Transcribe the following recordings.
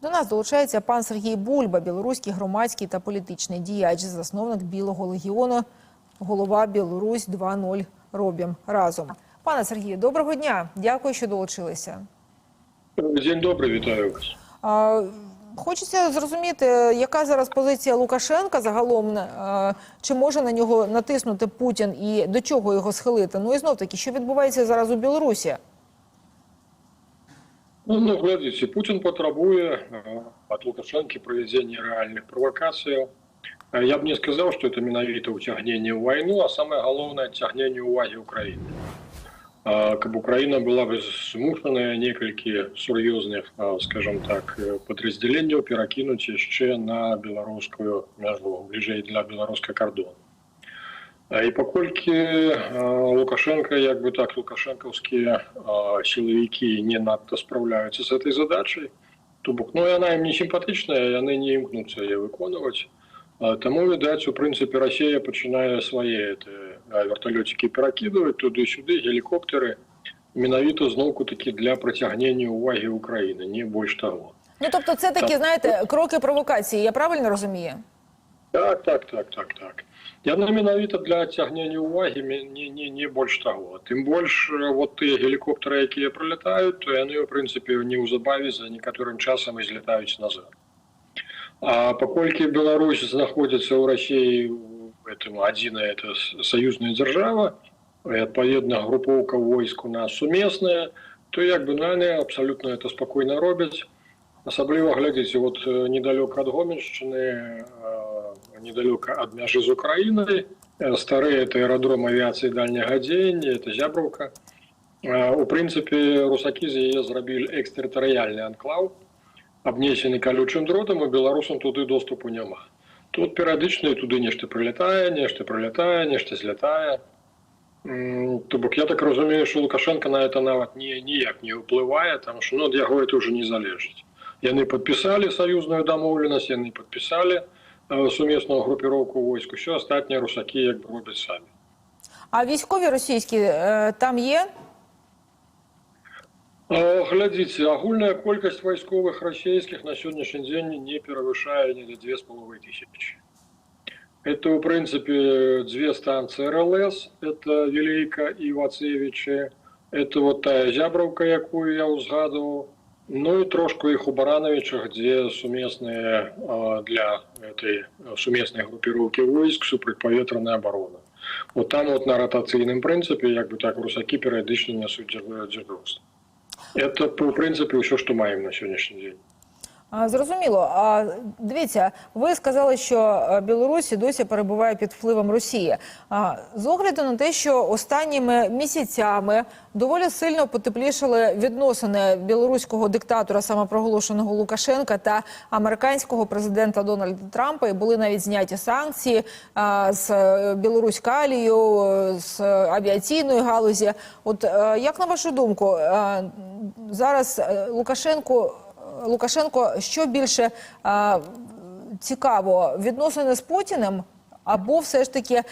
До нас долучається пан Сергій Бульба, білоруський громадський та політичний діяч, засновник Білого легіону, голова Білорусь 2.0 робім разом. Пане Сергію, доброго дня. Дякую, що долучилися. День добрий, вітаю вас. Хочеться зрозуміти, яка зараз позиція Лукашенка загалом, чи може на нього натиснути Путін і до чого його схилити? Ну і знов-таки, що відбувається зараз у Білорусі? Ну, глядите, Путин потребує от Лукашенки проведения реальных провокаций. Я бы не сказал, что это менавіта утягнение в войну, а самое главное утягнение уваги Украины. Как Украина была бы змушена некалькі сур'ёзных, скажем так, подразделений перакінуць яшчэ на беларускую мяжу, бліжэй для беларускага кордона. І паколькі Лукашенко, як бы так, лукашенковскія сілавікі не надта спраўляюцца з этой задачай, то бок, ну, яна ім не сімпатычная, яны не імкнуцца яе выконваць. Таму, відаць, у прынцыпе, Расія пачынае свае верталёцікі перакідваць туды-сюды, гелікоптэры, менавіта зноўку-такі для працягнення увагі Украіны, не больш таго. Ну, тобто це такі, знаєте, кроки провокації, я правильно розумію? Так. Яна менавіта для цягнення увагі не больш таго. Тым больш, вот тыя гелікоптэры, якія прылятаюць, то яны, у прынцыпе, неўзабаве за некаторым часам і злятаюць назад. А паколькі Беларусь знаходзіцца ў Расіі, адзіная саюзная дзяржава, і адпаведна групоўка войск у нас сумесная, то як бы яны абсалютна это спакойна робяць. Асабліва, глядзіце, вот недалёка ад Гомельшчыны, недалёка ад мяжы з Украінай, стары это аэрадром авіяцыі дальняга дзеяння, это Зябраўка. У прынцыпе, русакі з яе зрабілі экстэрытарыяльны анклаў, абнесены калючым дротам, і беларусам туды доступу няма. Тут перыядычна туды нешта прылятае, нешта злятае. То бок, я так разумею, што Лукашенко на это нават ніяк не ўплывае, таму што ад яго это ўжо не залежыць. Яны падпісалі саюзную дамоўленасць, яны падпісалі сумесную групіроўку войск, усё астатнія русакі як бы робяць самі. А військові російські там є? Глядзіце, агульная колькасць вайсковых расійскіх на сённяшні дзень не перавышае ні 2500. Это, у прынцыпе, 2 станцыі РЛС, это Вілейка і Вацевічы, это вот тая Зябраўка, якую я узгадываў, ну і трошку іх у Барановичах, дзе сумесныя для этой сумеснай групіроўкі войск супрацьпаветраная абарона. Вот там вот на ратацыйным прынцыпе, як бы так, русакі перыядычна нясуць дзяржаўства. Это, в принципі, все, що маємо на сьогоднішній день. Зрозуміло. Дивіться, ви сказали, що Білорусь досі перебуває під впливом Росії. З огляду на те, що останніми місяцями доволі сильно потеплішали відносини білоруського диктатора, самопроголошеного Лукашенка, та американського президента Дональда Трампа, і були навіть зняті санкції з Білорусь-Калію, з авіаційної галузі. От як на вашу думку, зараз Лукашенко що більше цікаво, відносини з Путіним або все ж таки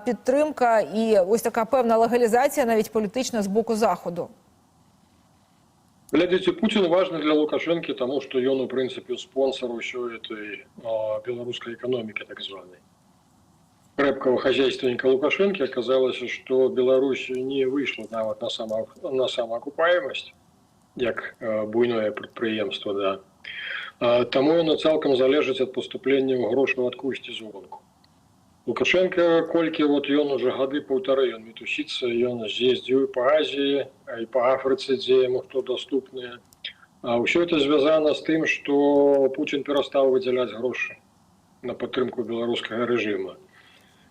підтримка і ось така певна легалізація навіть політична з боку Заходу? Глядите, Путин важен для Лукашенки, тому що він, у принципі, спонсор усієї цієї білоруської економіки, так званої. Крепкого хозяйственника Лукашенки оказалось, что Беларусь не вышла нават на самоокупаемость, як буйное прадпрыемства, да. Таму яно цалкам залежыць ад паступлення грошаў адкусьці звонку. Лукашенко, колькі вот ён уже гады паўтары, ён мітусіцца, ён з'ездзіў па Азіі, і па Афрыцы, дзе яму хто даступныя. Усё это звязана з тым, што Путін перастаў выдзяляць грошы на падтрымку беларускага рэжыма.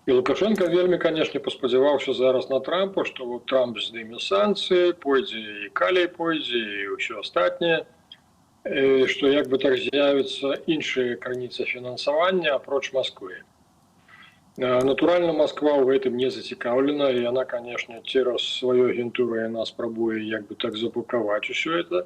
І Лукашенко вельмі, канешне, паспадзяваўся зараз на Трампа, што вот Трамп здыме санкцыі, пойдзе і калій пойдзе, і ўсё астатняе, што як бы так з'явіцца іншыя крыніцы фінансавання апроч Масквы. Натуральна, Масква ў гэтым не зацікаўлена, і яна, канешне, цераз сваю агентуру яна спрабуе як бы так заблокаваць усё это.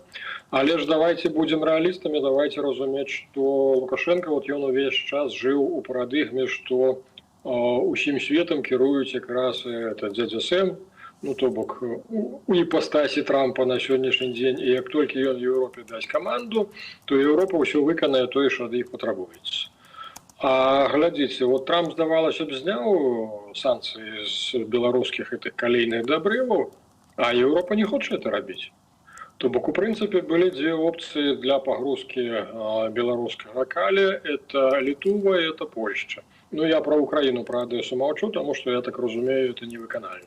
Але ж давайте будзем рэалістамі, давайте разумець, што Лукашенко, вот ён увесь час жыў у парадыгме, што усім светам кіруюць якраз дзядзя Сэм, ну то бок у іпастасі Трампа на сённяшні дзень, і як толькі ён Еўропе дасць каманду, то Еўропа ўсё выканае тое, што ад іх патрабуецца. А глядзіце, вот Трамп, здавалася б, зняў санкцыі з беларускіх гэтых калійных дабрываў, а Еўропа не хоча это рабіць. То бок, у прынцыпе, былі дзве опцыі для пагрузкі беларускага калія. Это Літва і это Польшча. Ну, я про Украіну, про Одесу маўчу, тому што, я так разумею, это невыканальна.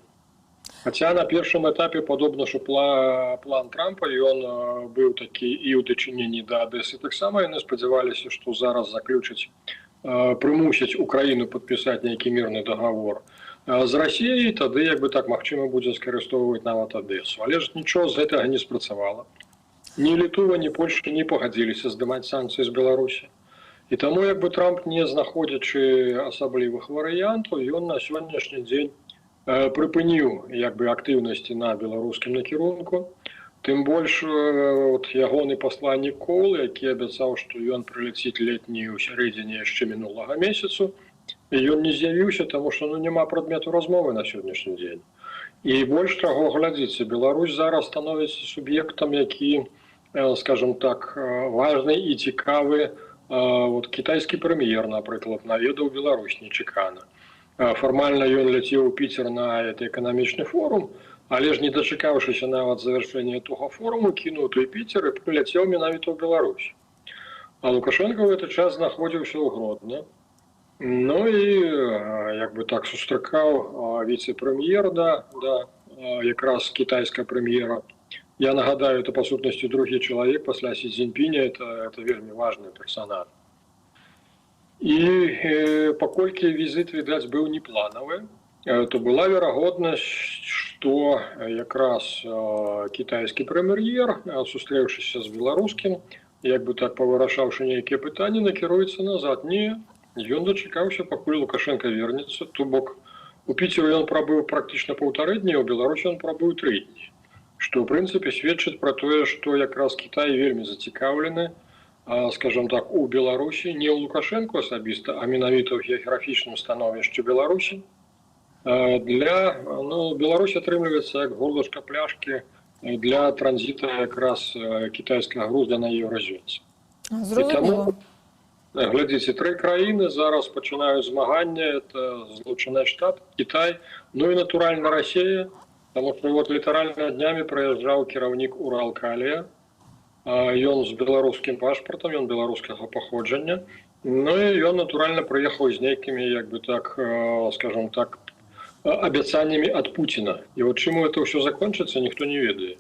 Хаця на першым этапе падобна, што план Трампа, ён быў такі і ў дачыненні да Адэсы таксама, яны спадзяваліся, што зараз заключаць, прымусяць Украіну падпісаць нейкі мірны дагавор з Расіяй, тады, як бы так, магчыма будзе скарыстоўваць нават Адэсу. Але ж нічого з гэтага не спрацавала. Ні Літва, ні Польшча не пагадзіліся здымаць санкцыі з Беларусі. І таму, як бы Трамп, не знаходзячы асаблівых варыянтаў, ён на сённяшні дзень прыпыніў як бы актыўнасці на беларускім накірунку. Тым больш, от ягоны пасланнік Коул, які абяцаў, што ён прыляціць летні ў сярэдзіне яшчэ мінулага месяцу, і ён не з'явіўся, таму што няма прадмету размовы на сённяшні дзень. І больш таго, глядзіце, Беларусь зараз становіцца суб'ектам, які, скажем так, важны і цікавы. Вот кітайскі прэм'ер, напрыклад, наведаў Беларусь нечакана. Фармальна ён ляцеў у Піцер на гэты эканамічны форум, але ж не дачакаўшыся нават завяршэння того форуму, кінуў той Піцер і прыляцеў менавіта ў Беларусь. А Лукашенко ў гэты час знаходзіўся ў Гродно. Ну і як бы так сустракаў віцэ-прэм'ер, якраз кітайская прэм'ера. Я нагадаю, это, по сутнасці, другі чалавек пасля Сі Цзіньпіня, это вельмі важны персанаж. І паколькі візіт, відаць, быў непланавы, то была верагоднасць, што якраз кітайскі прэм'ер, сустрэўшыся з беларускім, як бы так павырашаўшы нейкія пытанні, накіруецца назад. Не, ён дачакаўся, пакуль Лукашенко вернецца. То бок, у Піцеру ён прабыў практычна 1,5 дні, у Беларусі ён прабыў 3 дні. Што, ў прынцыпе, сведчыць пра тое, што якраз Кітай вельмі зацікаўлены, скажем так, у Беларусі, не ў Лукашенко асабіста, а менавіта ў геаграфічным становішчы Беларусі. Беларусь атрымліваецца як горлышка пляшкі для транзіта якраз кітайскага груза на Еўразёце. Зрозуміло. Глядзіце, 3 краіны зараз пачынаюць змаганне, это Злучаныя Штаты, Кітай, ну і, натуральна, Расія. Таму што вот літаральна днямі прыязджаў кіраўнік Уралкалія. Ён з беларускім пашпартам, ён беларускага паходжання. Ну і ён, натуральна, прыехаў з нейкімі, як бы так, скажем так, абяцаннямі ад Пуціна. І от чым гэта ўсё закончыцца, ніхто не ведае.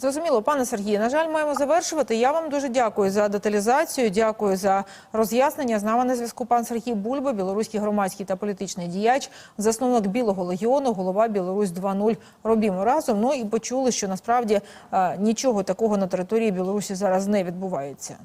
Зрозуміло, пане Сергію, на жаль, маємо завершувати. Я вам дуже дякую за деталізацію, дякую за роз'яснення. З нами на зв'язку пан Сергій Бульба, білоруський громадський та політичний діяч, засновник Білого легіону, голова Білорусь 2.0 «Робімо разом». Ну і почули, що насправді нічого такого на території Білорусі зараз не відбувається.